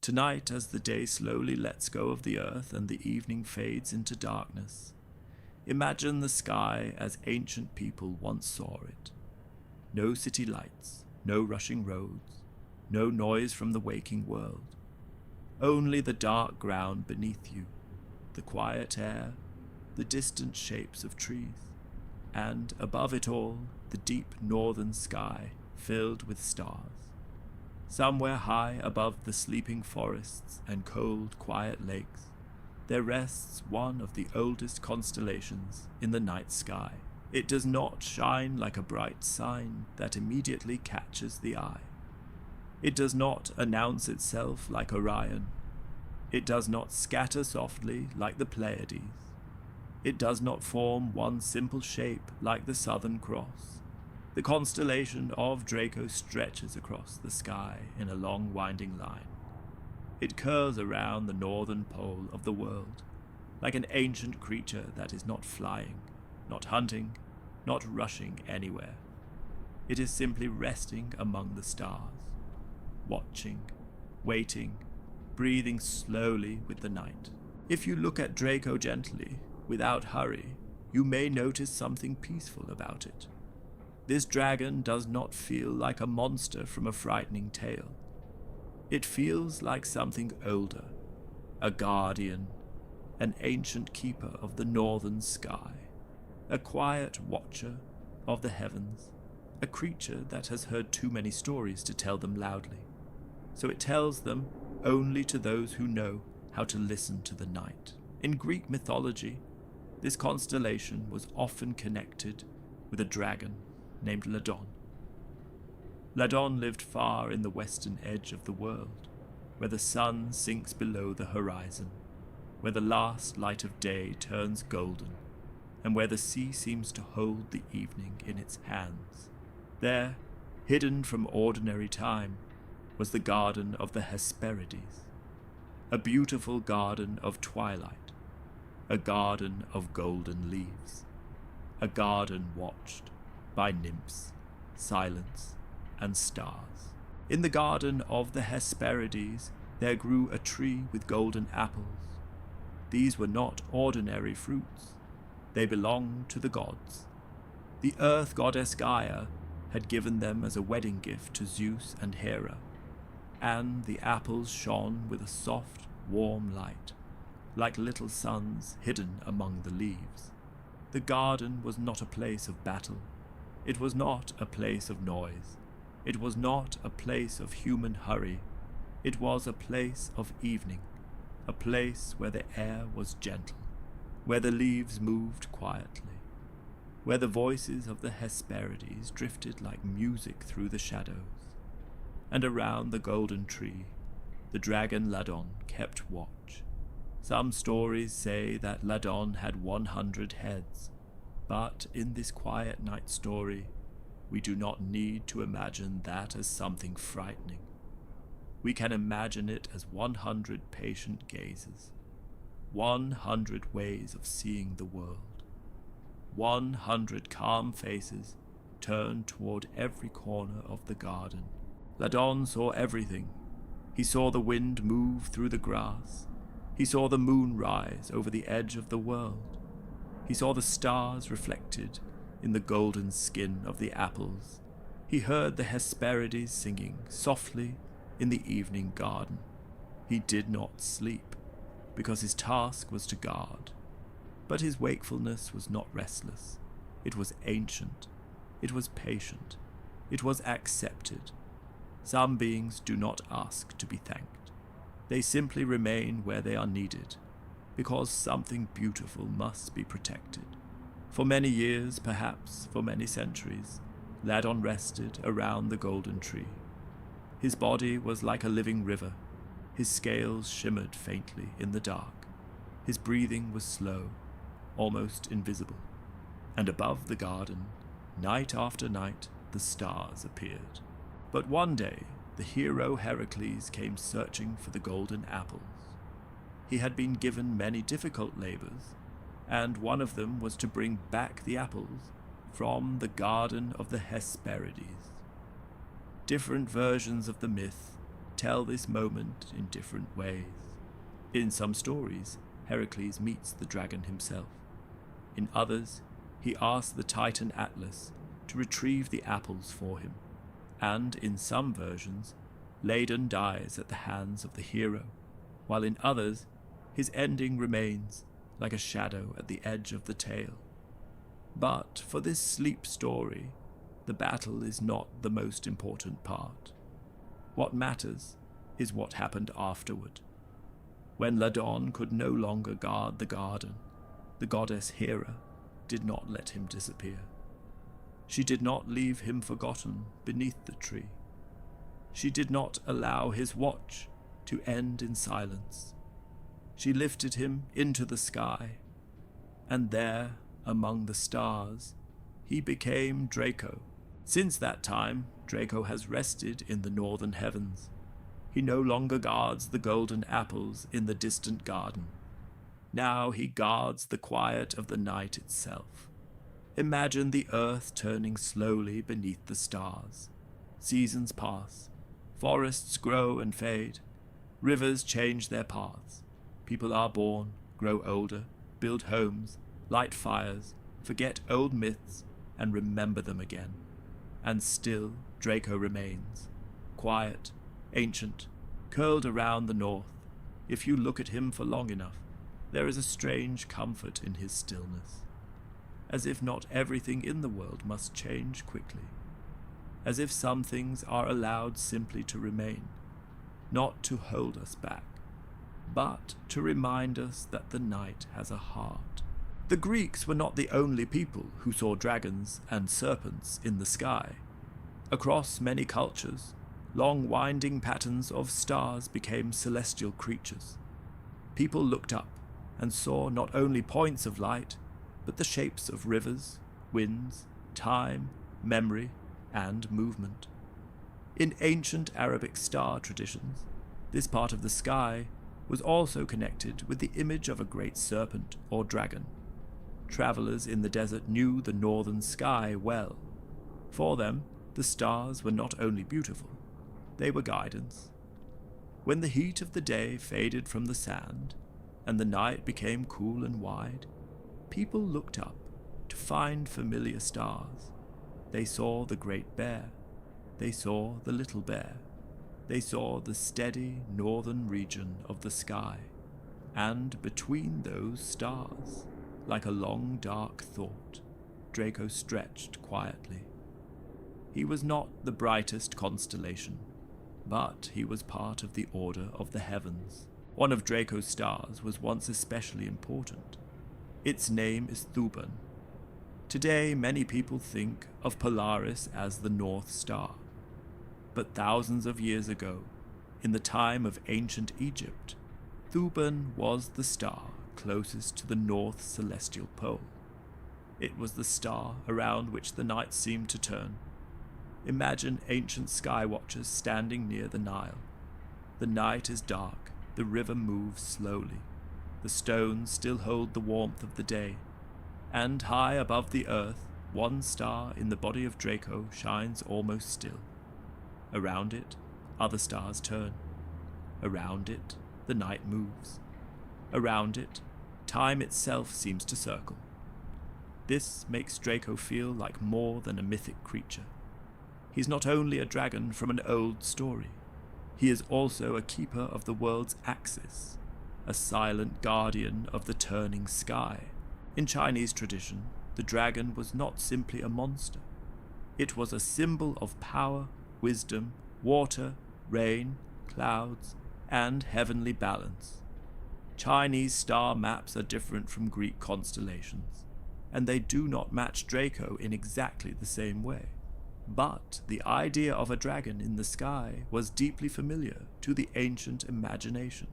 Tonight, as the day slowly lets go of the earth and the evening fades into darkness, imagine the sky as ancient people once saw it. No city lights, no rushing roads, no noise from the waking world. Only the dark ground beneath you, the quiet air, the distant shapes of trees, and, above it all, the deep northern sky filled with stars. Somewhere high above the sleeping forests and cold, quiet lakes, there rests one of the oldest constellations in the night sky. It does not shine like a bright sign that immediately catches the eye. It does not announce itself like Orion. It does not scatter softly like the Pleiades. It does not form one simple shape like the Southern Cross. The constellation of Draco stretches across the sky in a long winding line. It curls around the northern pole of the world, like an ancient creature that is not flying, not hunting, not rushing anywhere. It is simply resting among the stars, watching, waiting, breathing slowly with the night. If you look at Draco gently, without hurry, you may notice something peaceful about it. This dragon does not feel like a monster from a frightening tale. It feels like something older, a guardian, an ancient keeper of the northern sky, a quiet watcher of the heavens, a creature that has heard too many stories to tell them loudly, so it tells them only to those who know how to listen to the night. In Greek mythology, this constellation was often connected with a dragon named Ladon. Ladon lived far in the western edge of the world, where the sun sinks below the horizon, where the last light of day turns golden, and where the sea seems to hold the evening in its hands. There, hidden from ordinary time, was the garden of the Hesperides, a beautiful garden of twilight, a garden of golden leaves, a garden watched by nymphs, silence, and stars. In the garden of the Hesperides there grew a tree with golden apples. These were not ordinary fruits. They belonged to the gods. The earth goddess Gaia had given them as a wedding gift to Zeus and Hera, and the apples shone with a soft, warm light, like little suns hidden among the leaves. The garden was not a place of battle. It was not a place of noise. It was not a place of human hurry. It was a place of evening, a place where the air was gentle, where the leaves moved quietly, where the voices of the Hesperides drifted like music through the shadows. And around the golden tree, the dragon Ladon kept watch. Some stories say that Ladon had 100 heads, but in this quiet night story, we do not need to imagine that as something frightening. We can imagine it as 100 patient gazes, 100 ways of seeing the world, 100 calm faces turned toward every corner of the garden. Ladon saw everything. He saw the wind move through the grass. He saw the moon rise over the edge of the world. He saw the stars reflected in the golden skin of the apples. He heard the Hesperides singing softly in the evening garden. He did not sleep, because his task was to guard. But his wakefulness was not restless. It was ancient. It was patient. It was accepted. Some beings do not ask to be thanked. They simply remain where they are needed, because something beautiful must be protected. For many years, perhaps for many centuries, Ladon rested around the golden tree. His body was like a living river. His scales shimmered faintly in the dark. His breathing was slow, almost invisible. And above the garden, night after night, the stars appeared. But one day, the hero Heracles came searching for the golden apples. He had been given many difficult labors, and one of them was to bring back the apples from the garden of the Hesperides. Different versions of the myth tell this moment in different ways. In some stories, Heracles meets the dragon himself. In others, he asks the Titan Atlas to retrieve the apples for him. And in some versions, Ladon dies at the hands of the hero, while in others, his ending remains like a shadow at the edge of the tale. But for this sleep story, the battle is not the most important part. What matters is what happened afterward. When Ladon could no longer guard the garden, the goddess Hera did not let him disappear. She did not leave him forgotten beneath the tree. She did not allow his watch to end in silence. She lifted him into the sky, and there, among the stars, he became Draco. Since that time, Draco has rested in the northern heavens. He no longer guards the golden apples in the distant garden. Now he guards the quiet of the night itself. Imagine the earth turning slowly beneath the stars. Seasons pass. Forests grow and fade. Rivers change their paths. People are born, grow older, build homes, light fires, forget old myths, and remember them again. And still Draco remains, quiet, ancient, curled around the north. If you look at him for long enough, there is a strange comfort in his stillness, as if not everything in the world must change quickly, as if some things are allowed simply to remain, not to hold us back, but to remind us that the night has a heart. The Greeks were not the only people who saw dragons and serpents in the sky. Across many cultures, long winding patterns of stars became celestial creatures. People looked up and saw not only points of light, but the shapes of rivers, winds, time, memory, and movement. In ancient Arabic star traditions, this part of the sky was also connected with the image of a great serpent or dragon. Travelers in the desert knew the northern sky well. For them, the stars were not only beautiful, they were guidance. When the heat of the day faded from the sand, and the night became cool and wide, people looked up to find familiar stars. They saw the Great Bear. They saw the Little Bear. They saw the steady northern region of the sky, and between those stars, like a long dark thought, Draco stretched quietly. He was not the brightest constellation, but he was part of the order of the heavens. One of Draco's stars was once especially important. Its name is Thuban. Today, many people think of Polaris as the North Star. But thousands of years ago, in the time of ancient Egypt, Thuban was the star closest to the North Celestial Pole. It was the star around which the night seemed to turn. Imagine ancient sky watchers standing near the Nile. The night is dark, the river moves slowly. The stones still hold the warmth of the day, and high above the earth, one star in the body of Draco shines almost still. Around it, other stars turn. Around it, the night moves. Around it, time itself seems to circle. This makes Draco feel like more than a mythic creature. He's not only a dragon from an old story, he is also a keeper of the world's axis, a silent guardian of the turning sky. In Chinese tradition, the dragon was not simply a monster. It was a symbol of power, wisdom, water, rain, clouds, and heavenly balance. Chinese star maps are different from Greek constellations, and they do not match Draco in exactly the same way. But the idea of a dragon in the sky was deeply familiar to the ancient imagination.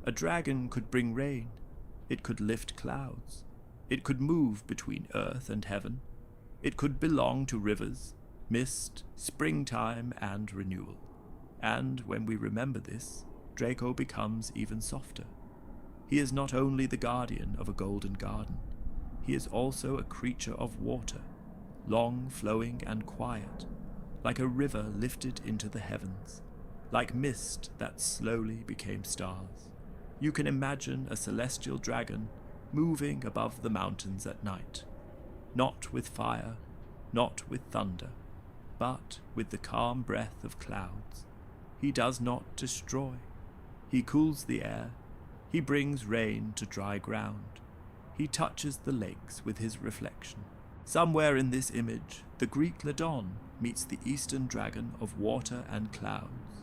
A dragon could bring rain, it could lift clouds, it could move between earth and heaven, it could belong to rivers, mist, springtime, and renewal. And when we remember this, Draco becomes even softer. He is not only the guardian of a golden garden, he is also a creature of water, long, flowing, and quiet, like a river lifted into the heavens. like mist that slowly became stars. You can imagine a celestial dragon moving above the mountains at night, not with fire, not with thunder, but with the calm breath of clouds. He does not destroy. He cools the air. He brings rain to dry ground. He touches the lakes with his reflection. Somewhere in this image, the Greek Ladon meets the Eastern dragon of water and clouds.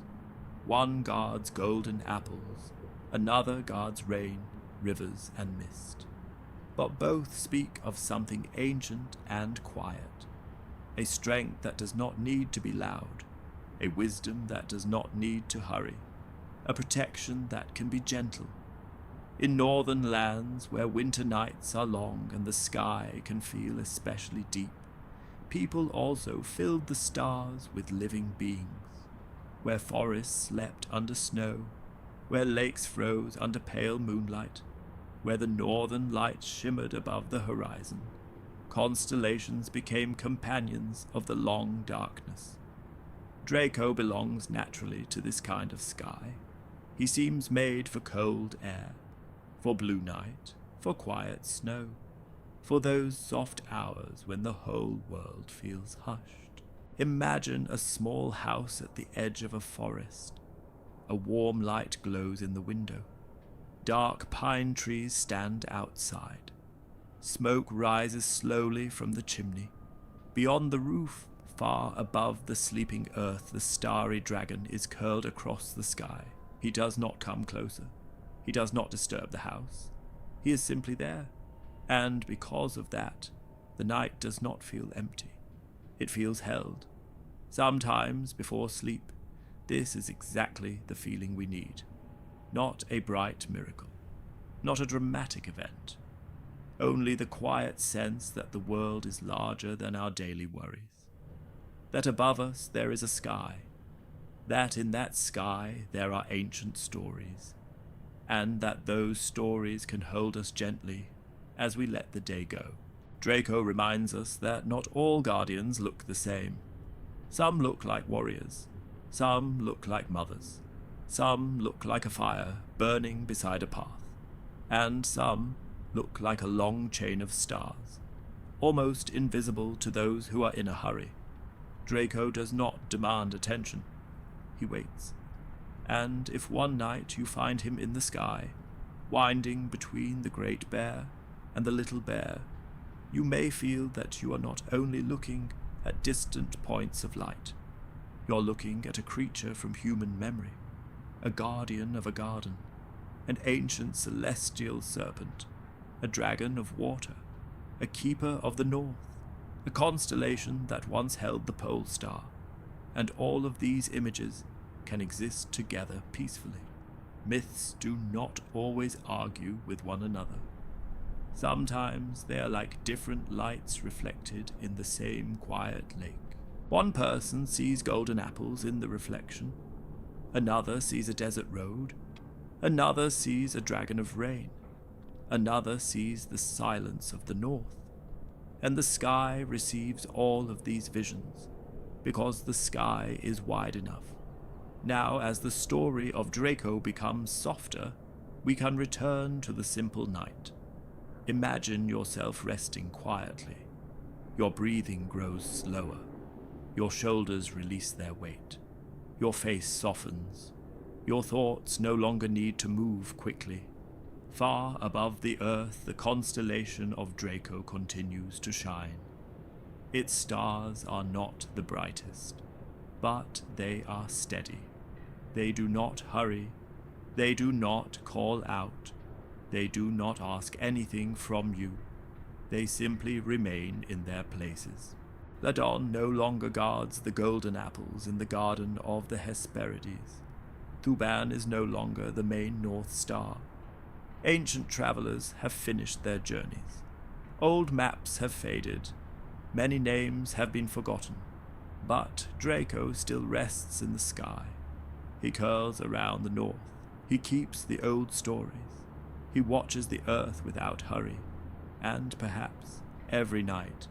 One guards golden apples, another guards rain, rivers, and mist. But both speak of something ancient and quiet, a strength that does not need to be loud, a wisdom that does not need to hurry, a protection that can be gentle. In northern lands where winter nights are long and the sky can feel especially deep, people also filled the stars with living beings. Where forests slept under snow, where lakes froze under pale moonlight, where the northern lights shimmered above the horizon, constellations became companions of the long darkness. Draco belongs naturally to this kind of sky. He seems made for cold air, for blue night, for quiet snow, for those soft hours when the whole world feels hushed. Imagine a small house at the edge of a forest. A warm light glows in the window. Dark pine trees stand outside. Smoke rises slowly from the chimney. Beyond the roof, far above the sleeping earth, the starry dragon is curled across the sky. He does not come closer. He does not disturb the house. He is simply there. And because of that, the night does not feel empty. It feels held. Sometimes, before sleep, this is exactly the feeling we need. Not a bright miracle. Not a dramatic event. Only the quiet sense that the world is larger than our daily worries. That above us there is a sky. That in that sky there are ancient stories. And that those stories can hold us gently as we let the day go. Draco reminds us that not all guardians look the same. Some look like warriors. Some look like mothers. Some look like a fire burning beside a path. And some look like a long chain of stars, almost invisible to those who are in a hurry. Draco does not demand attention. He waits. And if one night you find him in the sky, winding between the great bear and the little bear, you may feel that you are not only looking at distant points of light. You're looking at a creature from human memory, a guardian of a garden, an ancient celestial serpent, a dragon of water, a keeper of the north, a constellation that once held the pole star, and all of these images can exist together peacefully. Myths do not always argue with one another. Sometimes they are like different lights reflected in the same quiet lake. One person sees golden apples in the reflection. Another sees a desert road. Another sees a dragon of rain. Another sees the silence of the north. And the sky receives all of these visions, because the sky is wide enough. Now, as the story of Draco becomes softer, we can return to the simple night. Imagine yourself resting quietly. Your breathing grows slower. Your shoulders release their weight. Your face softens. Your thoughts no longer need to move quickly. Far above the earth, the constellation of Draco continues to shine. Its stars are not the brightest, but they are steady. They do not hurry. They do not call out. They do not ask anything from you. They simply remain in their places. Ladon no longer guards the golden apples in the garden of the Hesperides. Thuban is no longer the main North Star. Ancient travelers have finished their journeys. Old maps have faded. Many names have been forgotten. But Draco still rests in the sky. He curls around the north. He keeps the old stories. He watches the earth without hurry. And perhaps, every night,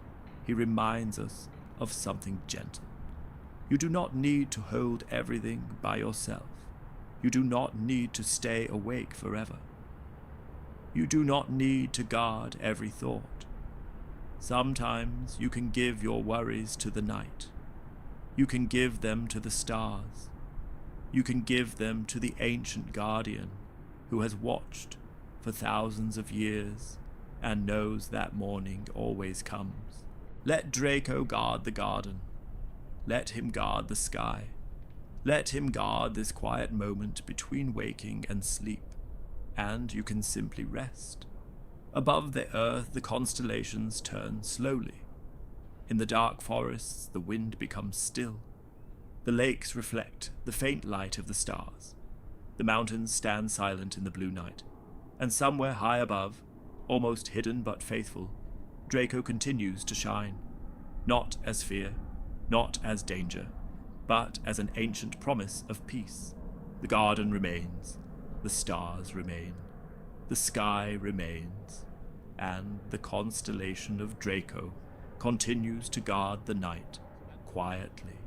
he reminds us of something gentle. You do not need to hold everything by yourself. You do not need to stay awake forever. You do not need to guard every thought. Sometimes you can give your worries to the night. You can give them to the stars. You can give them to the ancient guardian who has watched for thousands of years and knows that morning always comes. Let Draco guard the garden. Let him guard the sky. Let him guard this quiet moment between waking and sleep, and you can simply rest. Above the earth, the constellations turn slowly. In the dark forests, the wind becomes still. The lakes reflect the faint light of the stars. The mountains stand silent in the blue night, and somewhere high above, almost hidden but faithful, Draco continues to shine, not as fear, not as danger, but as an ancient promise of peace. The garden remains, the stars remain, the sky remains, and the constellation of Draco continues to guard the night quietly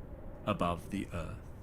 above the earth.